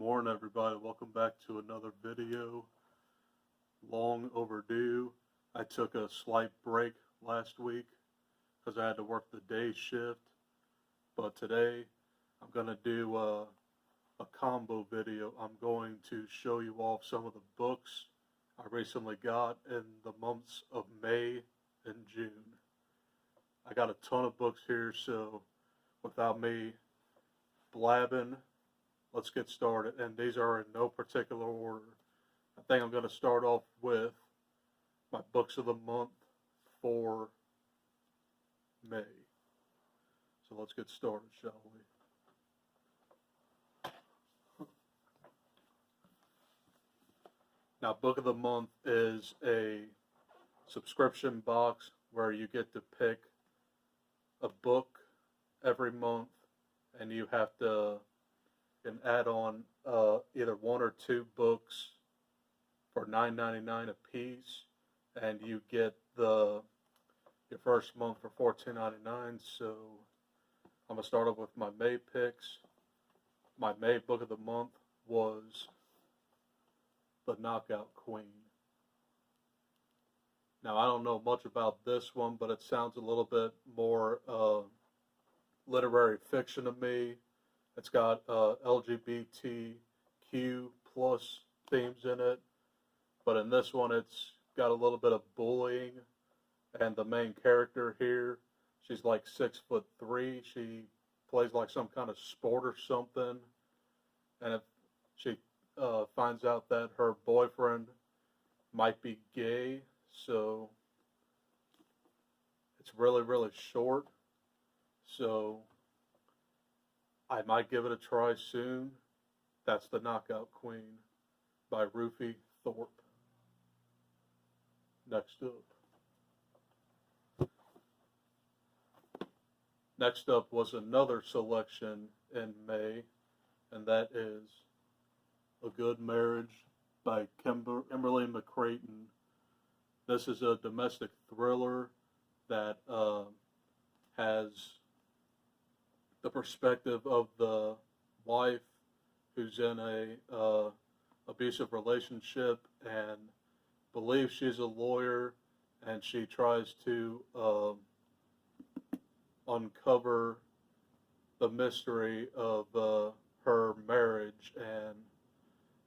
morning, everybody. Welcome back to another video. Long overdue. I took a slight break last week because I had to work the day shift. But today, I'm going to do a combo video. I'm going to show you off some of the books I recently got in the months of May and June. I got a ton of books here, so without me blabbing, let's get started. And these are in no particular order. I think I'm going to start off with my books of the month for May. So let's get started, shall we? Now, book of the month is a subscription box where you get to pick a book every month, and you have to add on either one or two books for $9.99 a piece, and you get your first month for $14.99. So I'm gonna start off with my May picks. My May book of the month was The Knockout Queen. Now, I don't know much about this one, but it sounds a little bit more literary fiction to me. It's got LGBTQ plus themes in it, but in this one it's got a little bit of bullying, and the main character here, she's like 6'3". She plays like some kind of sport or something, and if she finds out that her boyfriend might be gay, so it's really, really short. So I might give it a try soon. That's The Knockout Queen by Rufi Thorpe. Next up was another selection in May, and that is A Good Marriage by Kimberly McCreighton. This is a domestic thriller that has the perspective of the wife who's in a abusive relationship and believes she's a lawyer, and she tries to uncover the mystery of her marriage. And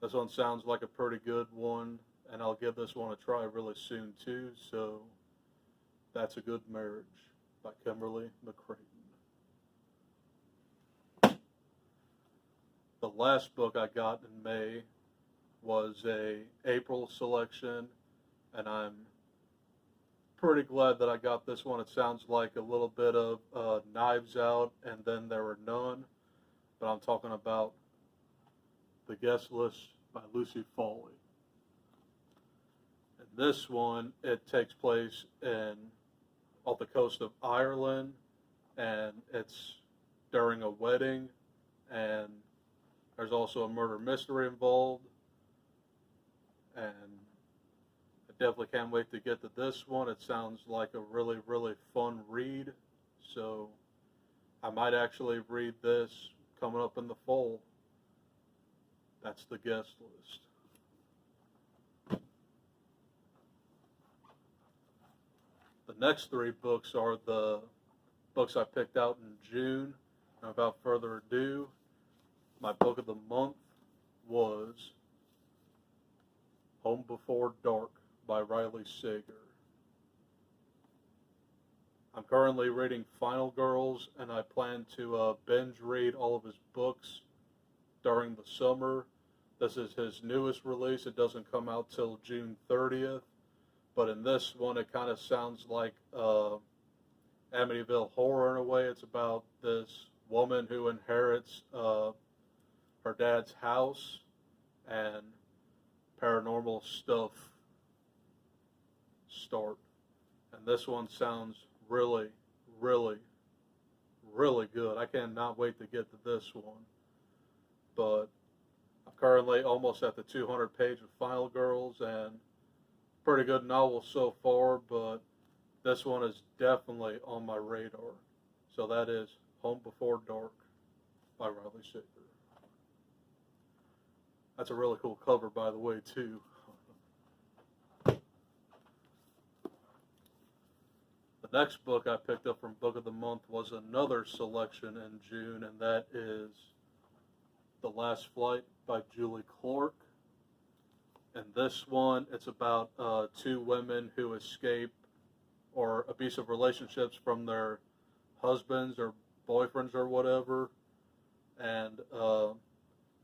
this one sounds like a pretty good one, and I'll give this one a try really soon too. So that's A Good Marriage by Kimberly McCreighton. The last book I got in May was a April selection, and I'm pretty glad that I got this one. It sounds like a little bit of Knives Out and Then There Were None, but I'm talking about The Guest List by Lucy Foley. And this one, it takes place off the coast of Ireland, and it's during a wedding, and there's also a murder mystery involved, and I definitely can't wait to get to this one. It sounds like a really, really fun read, so I might actually read this coming up in the fall. That's The Guest List. The next three books are the books I picked out in June. And without further ado, my book of the month was Home Before Dark by Riley Sager. I'm currently reading Final Girls, and I plan to binge read all of his books during the summer. This is his newest release. It doesn't come out till June 30th, but in this one it kind of sounds like Amityville Horror in a way. It's about this woman who inherits her dad's house, and paranormal stuff start. And this one sounds really, really, really good. I cannot wait to get to this one. But I'm currently almost at the 200 page of Final Girls, and pretty good novel so far, but this one is definitely on my radar. So that is Home Before Dark by Riley Sager. That's a really cool cover, by the way, too. The next book I picked up from Book of the Month was another selection in June, and that is The Last Flight by Julie Clark. And this one, it's about two women who escape or abusive relationships from their husbands or boyfriends or whatever, and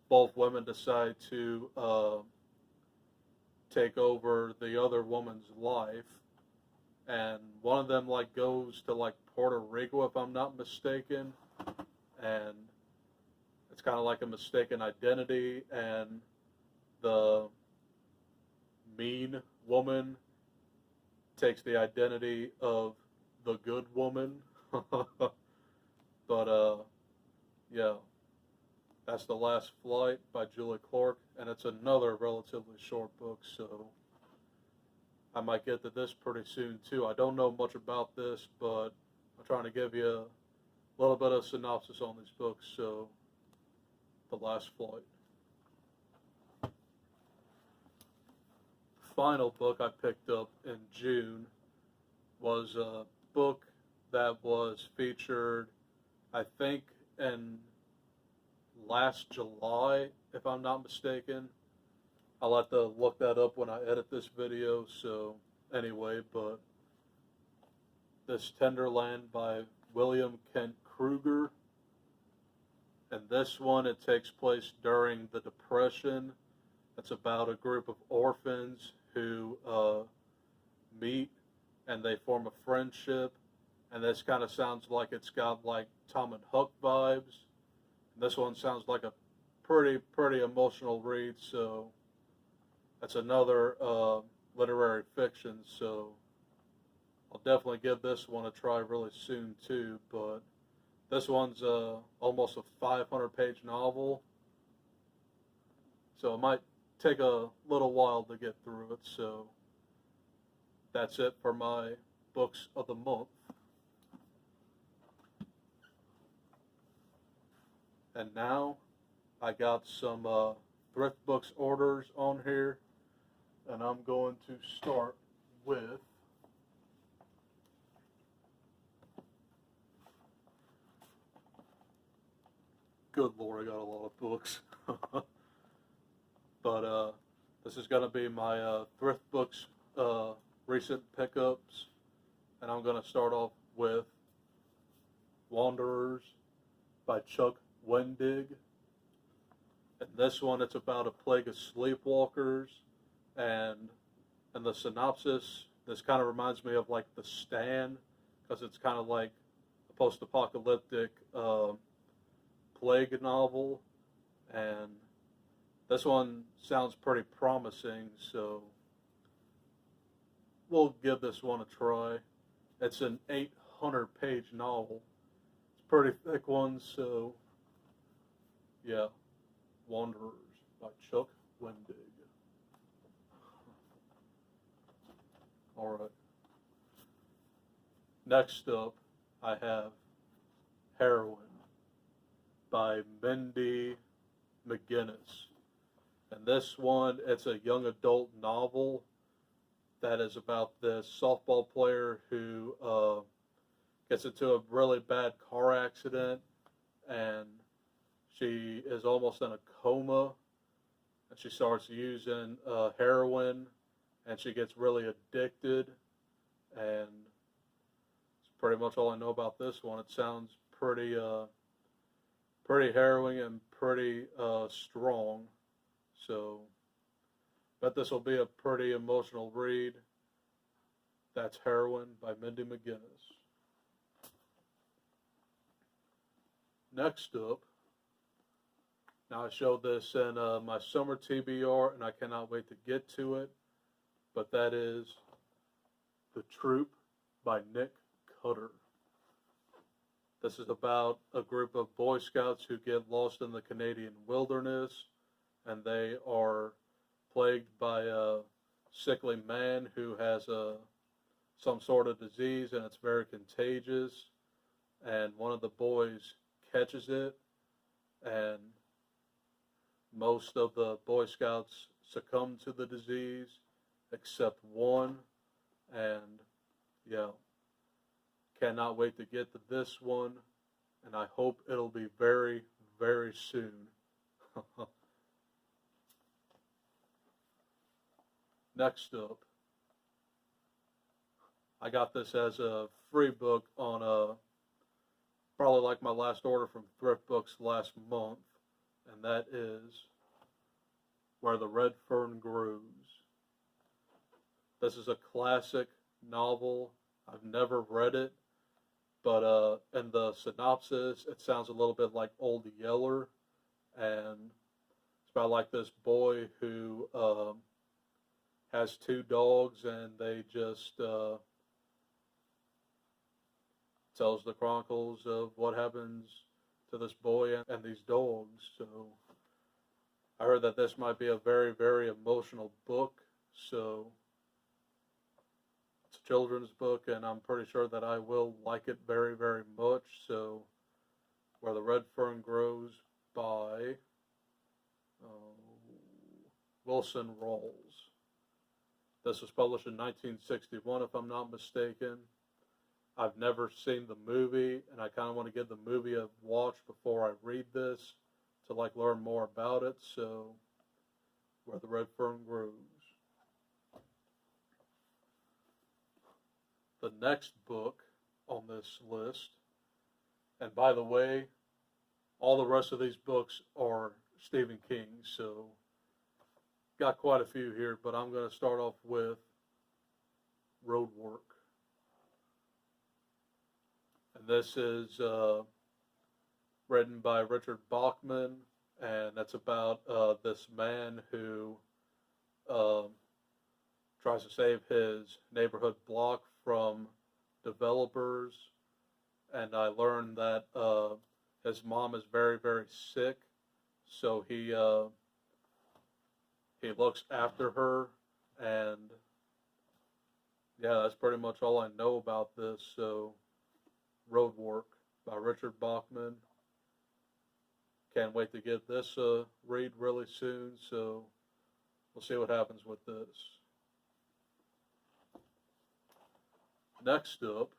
both women decide to take over the other woman's life, and one of them like goes to like Puerto Rico, if I'm not mistaken, and it's kind of like a mistaken identity, and the mean woman takes the identity of the good woman. But yeah, that's The Last Flight by Julie Clark, and it's another relatively short book, so I might get to this pretty soon too. I don't know much about this, but I'm trying to give you a little bit of synopsis on these books. So, The Last Flight. The final book I picked up in June was a book that was featured, I think, in last July, if I'm not mistaken. I'll have to look that up when I edit this video, so anyway, but This Tender Land by William Kent Kruger. And this one, it takes place during the Depression. It's about a group of orphans who meet and they form a friendship. And this kind of sounds like it's got like Tom and Huck vibes. And this one sounds like a pretty emotional read, so that's another literary fiction, so I'll definitely give this one a try really soon too. But this one's almost a 500-page novel, so it might take a little while to get through it. So that's it for my books of the month. And now I got some thrift books orders on here, and I'm going to start with good Lord, I got a lot of books. But this is going to be my thrift books recent pickups, and I'm going to start off with Wanderers by Chuck Wendig. And this one, it's about a plague of sleepwalkers, and in the synopsis, this kind of reminds me of like The Stand, because it's kind of like a post-apocalyptic plague novel, and this one sounds pretty promising, so we'll give this one a try. It's an 800-page novel. It's a pretty thick one, so yeah. Wanderers by Chuck Wendig. Alright. Next up, I have Heroine by Mindy McGinnis. And this one, it's a young adult novel that is about this softball player who gets into a really bad car accident, and she is almost in a coma, and she starts using heroin, and she gets really addicted, and it's pretty much all I know about this one. It sounds pretty harrowing and pretty strong, so I bet this will be a pretty emotional read. That's Heroine by Mindy McGinnis. Next up, now I showed this in my summer TBR, and I cannot wait to get to it, but that is The Troop by Nick Cutter. This is about a group of Boy Scouts who get lost in the Canadian wilderness, and they are plagued by a sickly man who has some sort of disease, and it's very contagious, and one of the boys catches it, and Most of the Boy Scouts succumbed to the disease, except one, and yeah, cannot wait to get to this one, and I hope it'll be very, very soon. Next up, I got this as a free book on probably like my last order from Thrift Books last month, and that is Where the Red Fern Grows. This is a classic novel. I've never read it, but in the synopsis, it sounds a little bit like Old Yeller, and it's about like this boy who has two dogs, and they just tells the chronicles of what happens to this boy and these dogs. So I heard that this might be a very, very emotional book. So it's a children's book, and I'm pretty sure that I will like it very, very much. So Where the Red Fern Grows by Wilson Rawls. This was published in 1961, if I'm not mistaken. I've never seen the movie, and I kind of want to give the movie a watch before I read this to like learn more about it. So, Where the Red Fern Grows. The next book on this list, and by the way, all the rest of these books are Stephen King, so got quite a few here, but I'm going to start off with Roadwork. And this is written by Richard Bachman, and that's about this man who tries to save his neighborhood block from developers. And I learned that his mom is very, very sick, so he looks after her, and yeah, that's pretty much all I know about this. So, Roadwork by Richard Bachman. Can't wait to get this read really soon, so we'll see what happens with this. Next up,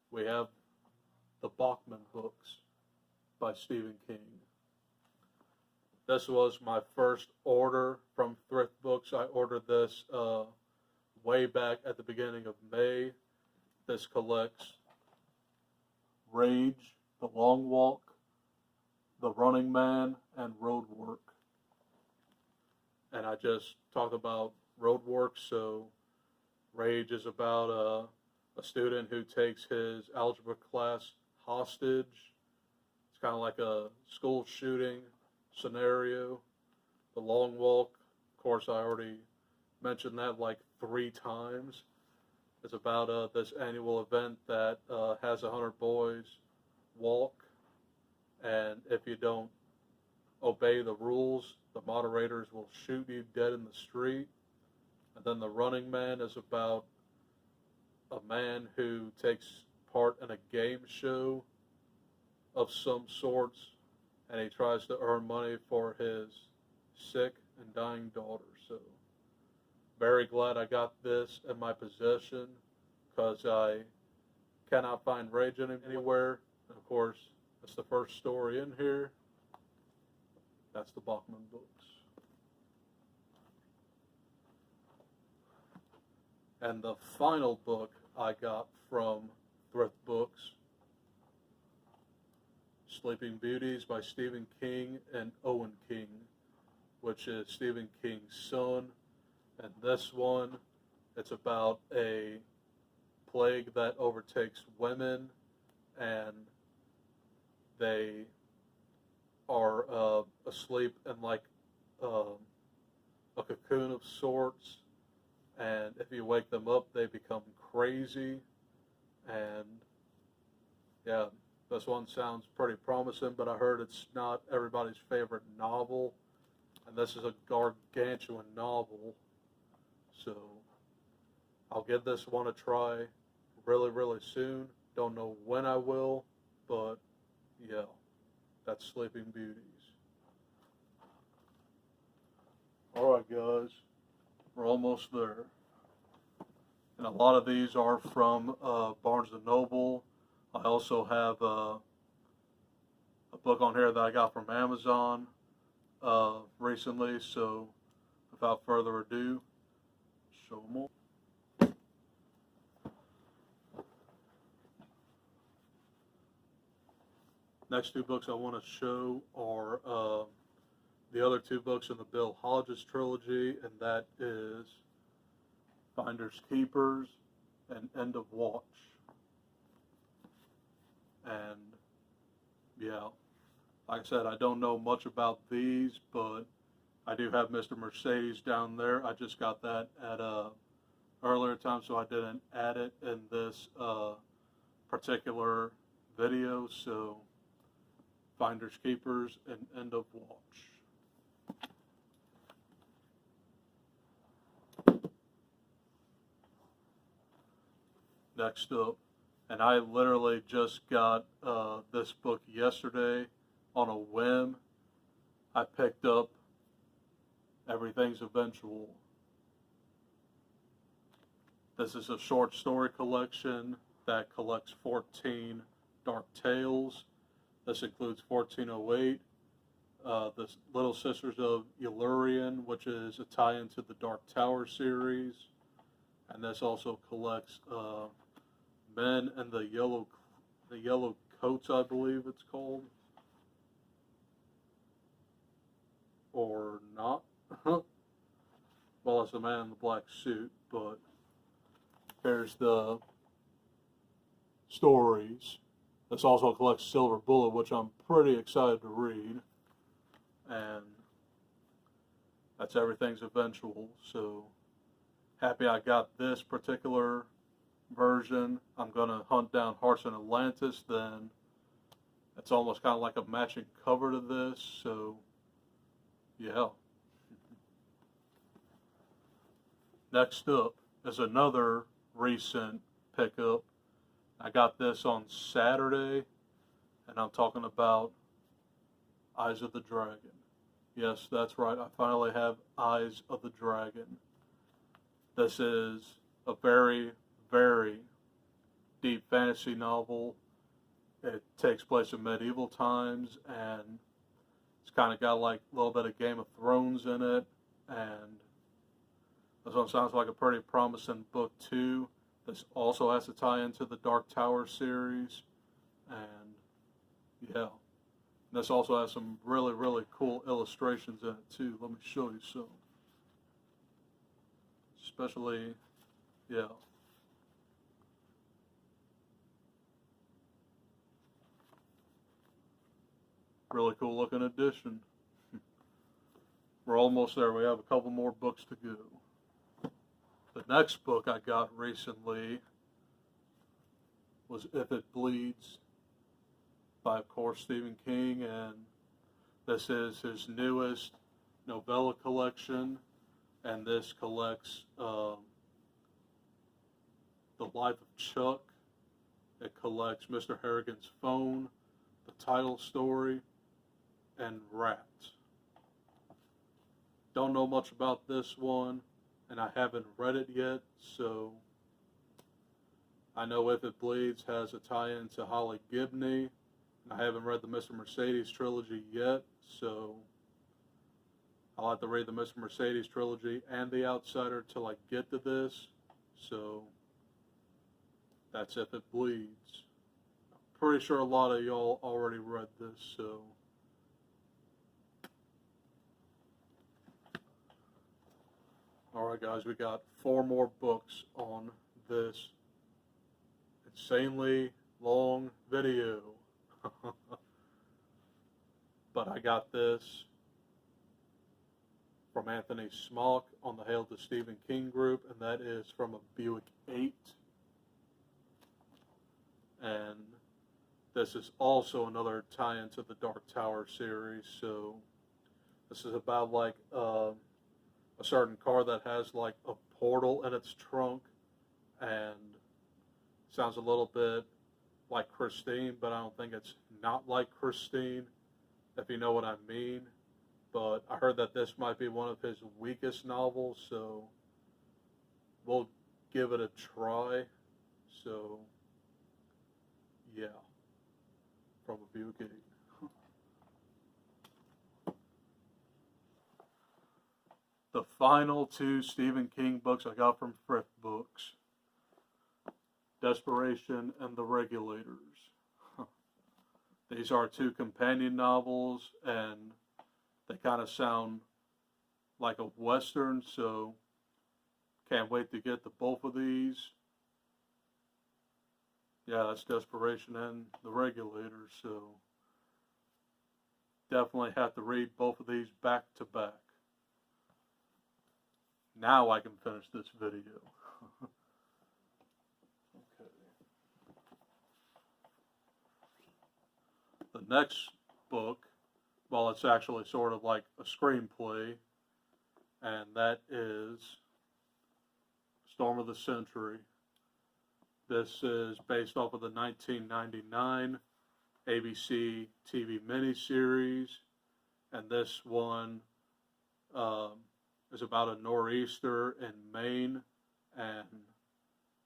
we have the Bachman books by Stephen King. This was my first order from Thrift Books. I ordered this way back at the beginning of May. This collects Rage, The Long Walk, The Running Man, and Roadwork. And I just talked about Roadwork, so Rage is about a student who takes his algebra class hostage. It's kind of like a school shooting scenario. The Long Walk, of course, I already mentioned that like 3 times. It's about this annual event that has 100 boys walk, and if you don't obey the rules, the moderators will shoot you dead in the street. And then The Running Man is about a man who takes part in a game show of some sorts, and he tries to earn money for his sick and dying daughter. So, very glad I got this in my possession, because I cannot find Rage anywhere. And of course, it's the first story in here. That's the Bachman books. And the final book I got from Thrift Books, Sleeping Beauties by Stephen King and Owen King, which is Stephen King's son. And this one, it's about a plague that overtakes women, and they are asleep in like a cocoon of sorts, and if you wake them up, they become crazy. And yeah, this one sounds pretty promising, but I heard it's not everybody's favorite novel, and this is a gargantuan novel, so I'll give this one a try really, really soon. Don't know when I will, but yeah, that's Sleeping Beauties. Alright guys, we're almost there. And a lot of these are from Barnes & Noble. I also have a book on here that I got from Amazon recently, so without further ado, show them all. Next two books I want to show are the other two books in the Bill Hodges trilogy, and that is Finders Keepers and End of Watch. And yeah, like I said, I don't know much about these, but I do have Mr. Mercedes down there. I just got that at a earlier time, so I didn't add it in this particular video. So Finders Keepers and End of Watch. Next up, and I literally just got this book yesterday on a whim. I picked up Everything's Eventual. This is a short story collection that collects 14 Dark Tales. This includes 1408, the Little Sisters of Elurian, which is a tie-in to the Dark Tower series. And this also collects Men and the Yellow Coats, I believe it's called. Or not. Well, it's the Man in the Black Suit, but there's the stories. This also collects Silver Bullet, which I'm pretty excited to read. And that's Everything's Eventual. So happy I got this particular version. I'm going to hunt down Hearts in Atlantis, then it's almost kind of like a matching cover to this, so yeah. Next up is another recent pickup. I got this on Saturday, and I'm talking about Eyes of the Dragon. Yes, that's right, I finally have Eyes of the Dragon. This is a very, very deep fantasy novel. It takes place in medieval times, and it's kind of got like a little bit of Game of Thrones in it, and this one sounds like a pretty promising book too. This also has to tie into the Dark Tower series, and yeah, this also has some really, really cool illustrations in it too. Let me show you some. Especially, yeah. Really cool looking edition. We're almost there. We have a couple more books to go. The next book I got recently was If It Bleeds by, of course, Stephen King, and this is his newest novella collection, and this collects The Life of Chuck. It collects Mr. Harrigan's Phone, the title story, and Rats. Don't know much about this one, and I haven't read it yet, so I know If It Bleeds has a tie-in to Holly Gibney, and I haven't read the Mr. Mercedes trilogy yet, so I'll have to read the Mr. Mercedes trilogy and The Outsider till I get to this, so that's If It Bleeds. I'm pretty sure a lot of y'all already read this, so alright guys, we got 4 more books on this insanely long video. But I got this from Anthony Smock on the Hail to Stephen King group, and that is from a Buick 8. And this is also another tie-in to the Dark Tower series, so this is about like a certain car that has like a portal in its trunk, and sounds a little bit like Christine, but I don't think it's not like Christine, if you know what I mean. but I heard that this might be one of his weakest novels, so we'll give it a try. So, yeah, from a View Gate. The final two Stephen King books I got from Thrift Books, Desperation and The Regulators. These are two companion novels, and they kind of sound like a Western, so can't wait to get to both of these. Yeah, that's Desperation and The Regulators, so definitely have to read both of these back to back. Now I can finish this video. Okay. The next book, well, it's actually sort of like a screenplay, and that is Storm of the Century. This is based off of the 1999 ABC TV miniseries, and this one is about a nor'easter in Maine, and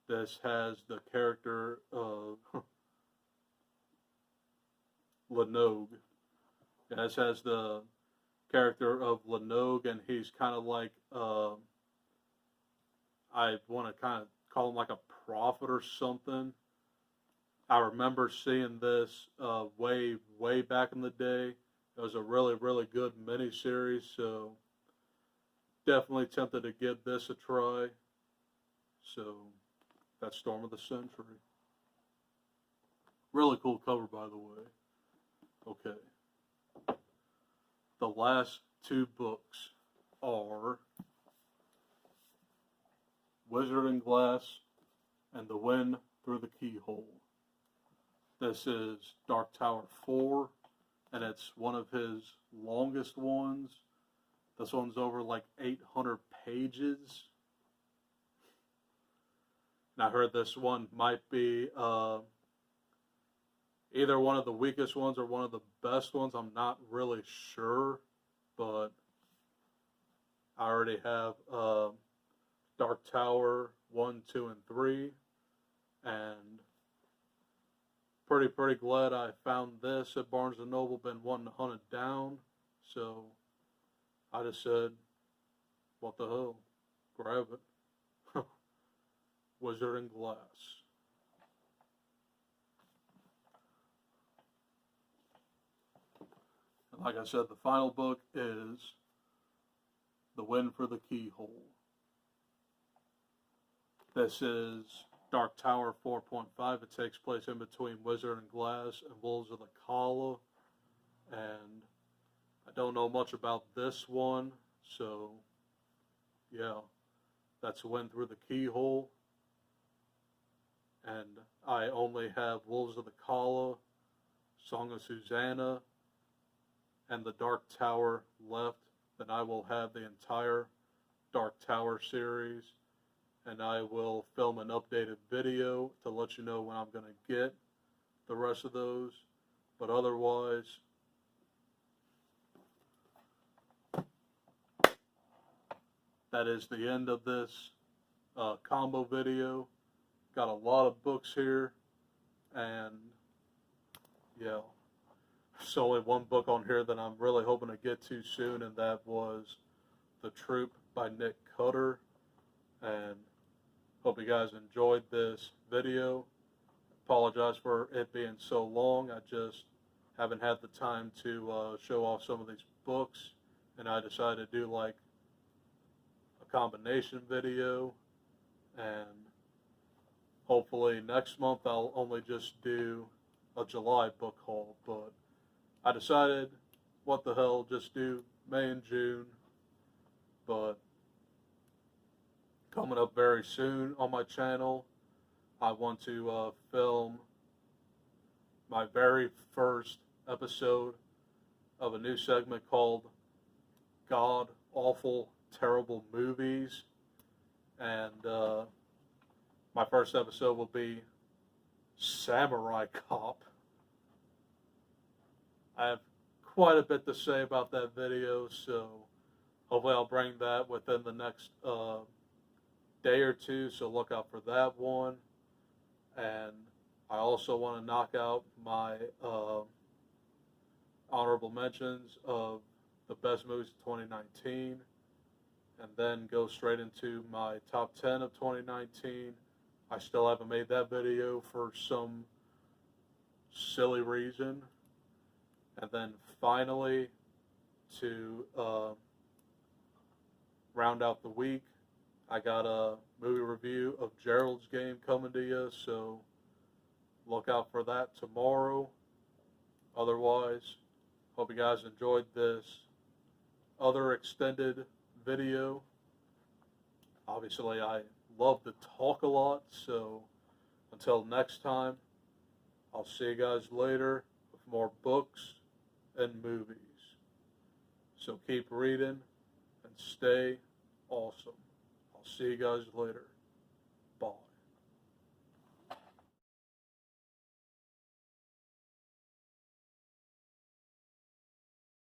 this has the character of Lanogue. This has the character of Lanogue, and he's kind of like, I want to kind of call him like a prophet or something. I remember seeing this way back in the day. It was a really, really good miniseries, so definitely tempted to give this a try. So that's Storm of the Century. Really cool cover, by the way. Okay. The last two books are Wizard and Glass and The Wind Through the Keyhole. This is Dark Tower 4, and it's one of his longest ones. This one's over like 800 pages. And I heard this one might be either one of the weakest ones or one of the best ones. I'm not really sure, but I already have Dark Tower 1, 2, and 3, and pretty glad I found this at Barnes & Noble. Been wanting to hunt it down, so I just said, what the hell, grab it. Wizard and Glass. And like I said, the final book is The Wind for the Keyhole. This is Dark Tower 4.5. It takes place in between Wizard and Glass and Wolves of the Kala. And I don't know much about this one, so yeah, that's Wind Through the Keyhole. And I only have Wolves of the Kala, Song of Susanna, and the Dark Tower left. Then I will have the entire Dark Tower series, and I will film an updated video to let you know when I'm going to get the rest of those. But otherwise, that is the end of this combo video. Got a lot of books here, and yeah, there's only one book on here that I'm really hoping to get to soon, and that was The Troop by Nick Cutter. And hope you guys enjoyed this video. Apologize for it being so long. I just haven't had the time to show off some of these books, and I decided to do like a combination video, and hopefully next month I'll only just do a July book haul, but I decided, what the hell, just do May and June. But coming up very soon on my channel, I want to film my very first episode of a new segment called God Awful Terrible Movies, and my first episode will be Samurai Cop. I have quite a bit to say about that video, so hopefully I'll bring that within the next day or two, so look out for that one. And I also want to knock out my honorable mentions of the best movies of 2019, and then go straight into my top 10 of 2019. I still haven't made that video for some silly reason. And then finally, to round out the week, I got a movie review of Gerald's Game coming to you, so look out for that tomorrow. Otherwise, hope you guys enjoyed this other extended video. Obviously, I love to talk a lot, so until next time, I'll see you guys later with more books and movies. So keep reading and stay awesome. I'll see you guys later.